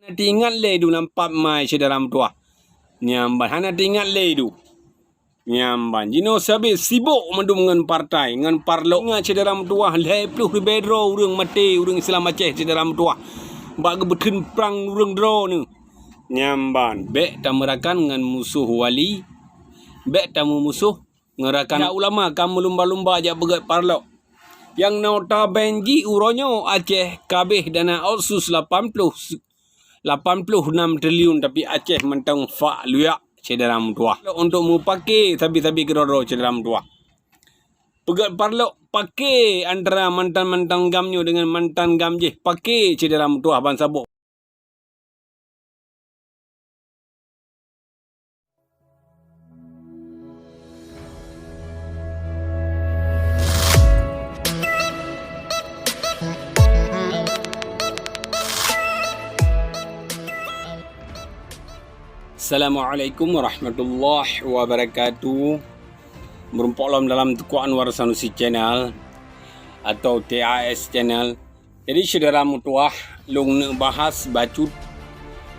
Tingat le du nampak mai dalam tua. Nyamban hana tingat le du. Nyamban jino sabe sibuk mendum dengan partai dengan parlo ngat dalam tua le pluh bedro urang mati urang Islam Aceh dalam tua. Bag betun perang urang dro ni. Nyamban bek tamerakan dengan musuh wali. Bek tamu musuh ngerakan ulama kamu lumba-lumba aja begat parlo. Yang nota benji uronyo Aceh kabeh dana otsus 86 triliun tapi Aceh mentang fa luyak dalam tua. Untuk mu pakai tabi-tabi geroro dalam tua. Pegat parlo pakai antara mantan-mantan gamnyo dengan mantan gamjeh pakai dalam tua ban sabuk. Assalamualaikum warahmatullahi wabarakatuh. Merumpok dalam Tuku Anwar Sanusi Channel atau TAS Channel. Jadi saudara mutuah long nak bahas bacut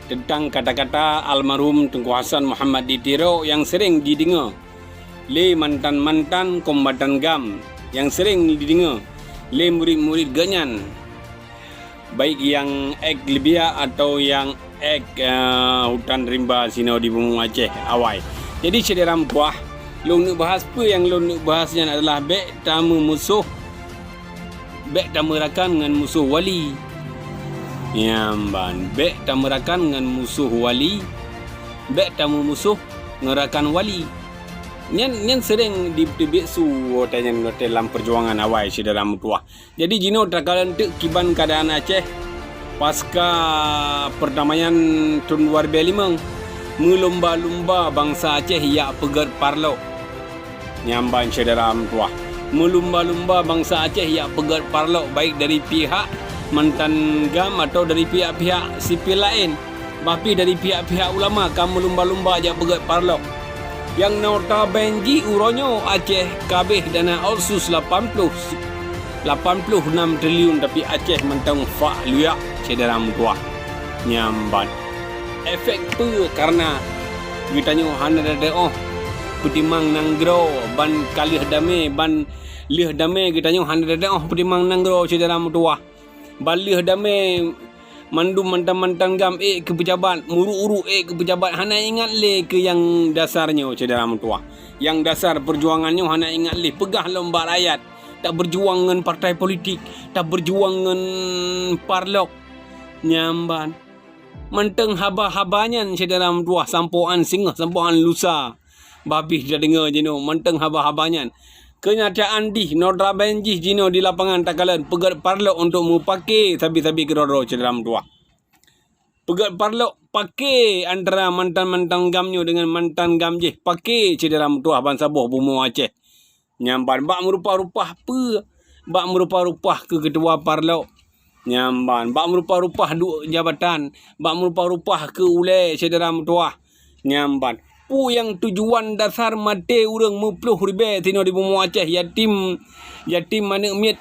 tentang kata-kata almarhum Tunku Hasan Muhammad Ditiro yang sering didengar le mantan-mantan kombatan GAM, yang sering didengar le murid-murid ganyan, baik yang Libya atau yang hutan rimba sino di Bumi Aceh awai. Jadi saudara mutuah long nak bahas apa yang long nak bahasnya adalah bek tamu musuh, bek tamerakan dengan musuh wali. Nyamban bek tamerakan dengan musuh wali, bek tamu musuh ngerakan wali. Nyan sering dibeksu tanya dalam perjuangan awal saudara mutuah. Jadi jino terkalan tek kiban keadaan Aceh pasca perdamaian tahun 2005 melumba-lumba bangsa Aceh ya pegat parlo. Nyamban saudara mutuah, melumba-lumba bangsa Aceh ya pegat parlo, baik dari pihak mantan GAM atau dari pihak-pihak sipil lain. Tapi dari pihak-pihak ulama kamu lumba-lumba aja pegat parlo. Yang nota benji uronyo Aceh kabeh dana otsus 86 triliun tapi Aceh mentang fa luyak saudara mutuah. Nyamban efek pe karena kita nyo hana ada petimang nanggro ban kalih dame ban lih dame kita nyo hana ada petimang nanggro saudara mutuah. Ban lih dame mandum mantan-mantan GAM ke pejabat, muru-uru ke pejabat, hana ingat le ke yang dasarnya saudara mutuah. Yang dasar perjuangannya hana ingat le pegah lomba rakyat, tak berjuang dengan partai politik, tak berjuang dengan parlok. Nyamban menteng haba-habanya saudara mutuah, sampoan singa, sampoan lusa. Babih dah dengar jino menteng haba-habanya. Kenyataan di Nodra Benji jino di lapangan takalan pegat parlok untuk mu pakai tabi-tabi geroro saudara mutuah. Pegat parlok pakai antara mantan-mantan gamnyo dengan mantan gamjeh pakai saudara mutuah ban sabuh Bumi Aceh. Nyamban bak merupah-rupah apa? Bak merupah-rupah ke ketua parlok. Nyamban bak merupah-rupah duk jabatan, bak merupah-rupah ke ulai saudara mutuah. Nyamban pu yang tujuan dasar mate urang mupluh ribe tino di Bumi Aceh, yatim mana miet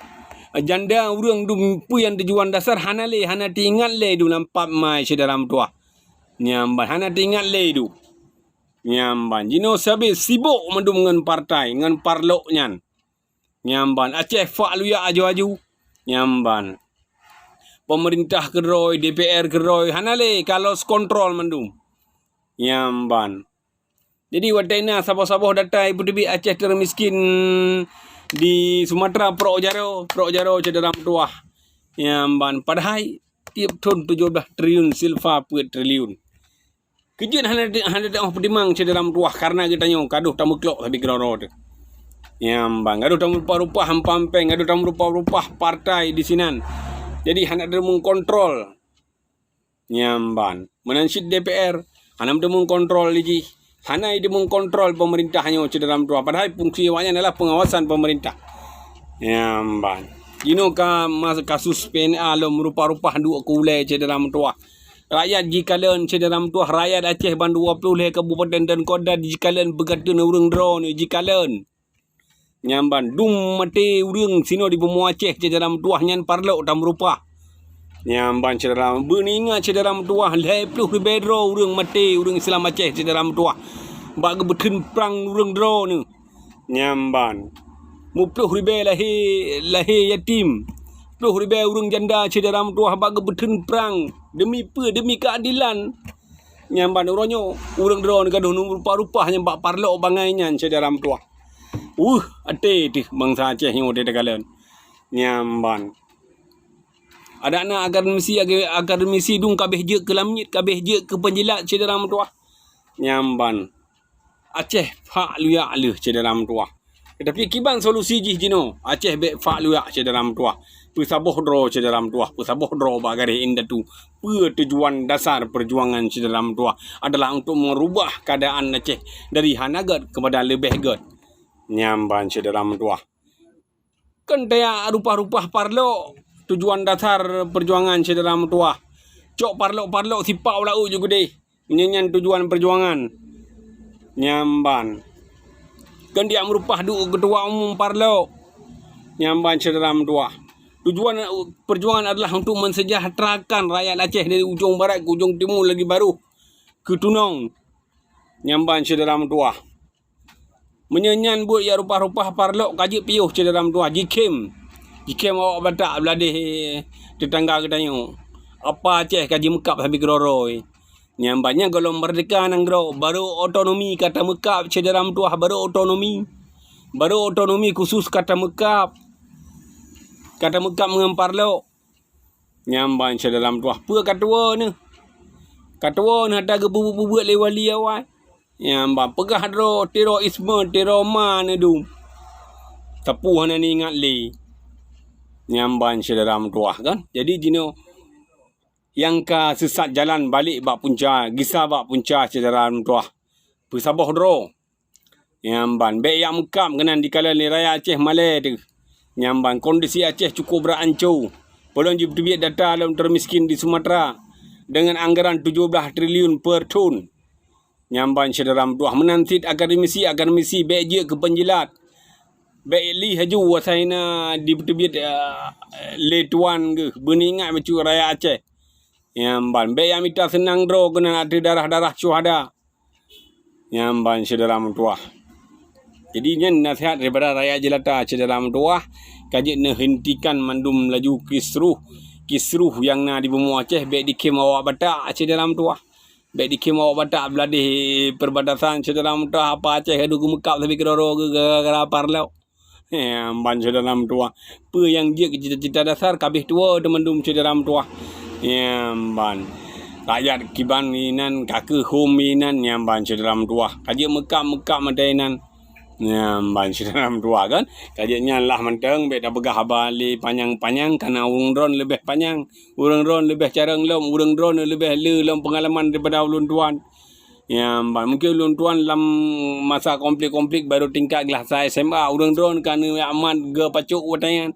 janda urang du pu yang tujuan dasar hana tinggal le du nampak mai saudara mutuah. Nyamban hana tinggal le du. Nyamban jino sabe sibuk mendum dengan partai dengan parlok nyan. Nyamban Aceh fa luya aju-aju. Nyamban pemerintah keroi, DPR keroi, hana le kalau kontrol mendum. Nyamban jadi wadaina saboh-saboh data ibu debi Aceh termiskin di Sumatera Pro Jaro saudara mutuah. Nyamban padahal tiap tahun 17 triliun silva per triliun. Kejut hana pedimang saudara mutuah karena kita nyo kaduh tamu klok tadi geroro tu. Nyamban gaduh tamu rupa-rupa hampampeng, gaduh tamu rupa-rupa partai di sinan. Jadi hana demung kontrol. Nyamban menansid DPR hana demung kontrol lagi. Hana dia mengkontrol pemerintahnya saudara mutuah. Padahal fungsi awaknya adalah pengawasan pemerintah. Nyamban jino ka kasus PNA lo merupa-rupa duk kulai saudara mutuah. Rakyat jikalan saudara mutuah, rakyat Aceh ban 20 kabupaten dan kota jikalan begatun urang drone jikalan. Nyamban dum mati urang sino di Bumi Aceh saudara mutuah nyan parlok tam rupa. Nyamban cedera beninga cedera tuah lepluh bedro urang mati urang Islam Aceh cedera tuah bag betun perang urang dro ni nyamban mupluh ribe lahi yatim pluh ribe urang janda cedera tuah bag betun perang demi keadilan nyamban uronyo urang dro ni gaduh rupa-rupa nyambak parlok bangainya cedera tuah ate ti bangsa Aceh yang ode dekalan nyamban ada na akademisi dung kabeh je ke lamit kabeh je ke penjilat cedera tuah nyamban Aceh fak luyak le cedera tuah tapi kiban solusi jino Aceh be fak luyak cedera tuah pesaboh dro cedera tuah pesaboh dro bagare indatu tujuan dasar perjuangan cedera tuah adalah untuk merubah keadaan Aceh dari hanagat kepada lebih good nyamban cedera tuah kan daya rupa-rupa parlo tujuan dasar perjuangan cedera tuah cok parlok sipau lau juga deh menyanyian tujuan perjuangan nyamban kan dia merupah ketua umum parlok nyamban cedera tuah tujuan perjuangan adalah untuk mensejahterakan rakyat Aceh dari ujung barat ke ujung timur lagi baru ke Tunong nyamban cedera tuah menyanyian buat ya rupa-rupa parlok kaji piuh cedera tuah Jikem awak batak beladih tetangga ketanyo. Apa Aceh kaji mekap habis geroroi. Nyambannya kalau merdeka nang gero baru otonomi kata mekap cedera tuah baru otonomi. Baru otonomi khusus kata mekap. Kata mekap mengempar lo. Nyambang cedera tuah apa katua ni. Katua ni ada ke buat lewali awal. Nyambang pegah dro terorisme teroma ni dum. Tapuh ni ingat li. Nyamban cedera tuah kan. Jadi jino yang ka sesat jalan balik bak punca, gisa bak punca cedera tuah. Pesaboh dro. Nyamban baik yang mekam kena dikala ni raya Aceh Malay tu. Nyamban kondisi Aceh cukup berancur. Belum jibit data dalam termiskin di Sumatera dengan anggaran 17 triliun per tahun. Nyamban cedera tuah menantit akademisi baik je ke penjilat. Baik li haju wasaina di tebit le tuan ke beningat macam raya Aceh. Nyamban baik yang minta senang dro kena ada darah-darah syuhada. Nyamban cedera tuah. Jadi ni nasihat daripada rakyat jelata cedera tuah kaji hentikan mandum laju kisruh yang na di bumi Aceh baik di kem awak batak cedera tuah. Baik di kem awak batak beladih perbatasan cedera tuah apa Aceh adu gemekap tapi keroro ke gara-gara parlau. Ban cedera tuah. Apa yang dia cita-cita dasar kabeh tua demandum cedera tuah. Ban rakyat kiban minan kake home minan ban cedera tuah. Kaji mekap madainan. Ban cedera tuah kan. Kajinya lah menteng beda begah bali panjang-panjang karena urang drone lebih panjang. Urang drone lebih carang lom, urang drone lebih lom pengalaman daripada ulun tuan. Mungkin ulun tuan dalam masa konflik baru tingkat kelas SMA urang drone kan aman ge pacuk watayan.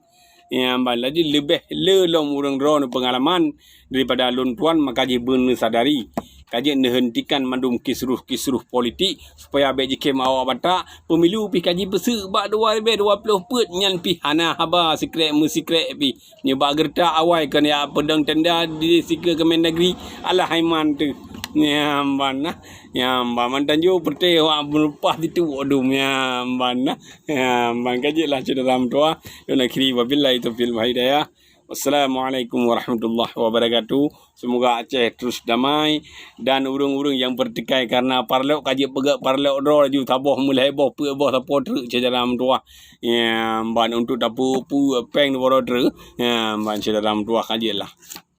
Lagi lebih lelom urang drone pengalaman daripada ulun tuan maka jibun sadari. Kaji hentikan mandum kisruh politik supaya baik jikem awak batak pemilu pi kaji besu bak 2020 put nyan pi hana haba secret pi nyebak gertak awai kan ya pedang tenda di sika Kemendagri alah haiman tu nyamban nah nyamban mantan jo pete wa berupah itu odum nyamban nah nyamban kaji lah cedera tuah yo nak kiri wabillahi taufiq wal hidayah. Wassalamualaikum warahmatullahi wabarakatuh. Semoga Aceh terus damai dan urang-urang yang bertikai karena parlok kaji pegak parlok dro laju taboh mulai heboh pu tapo truk cedera tuah. Ban untuk tapu pu peng dro truk. Ban cedera tuah kaji lah.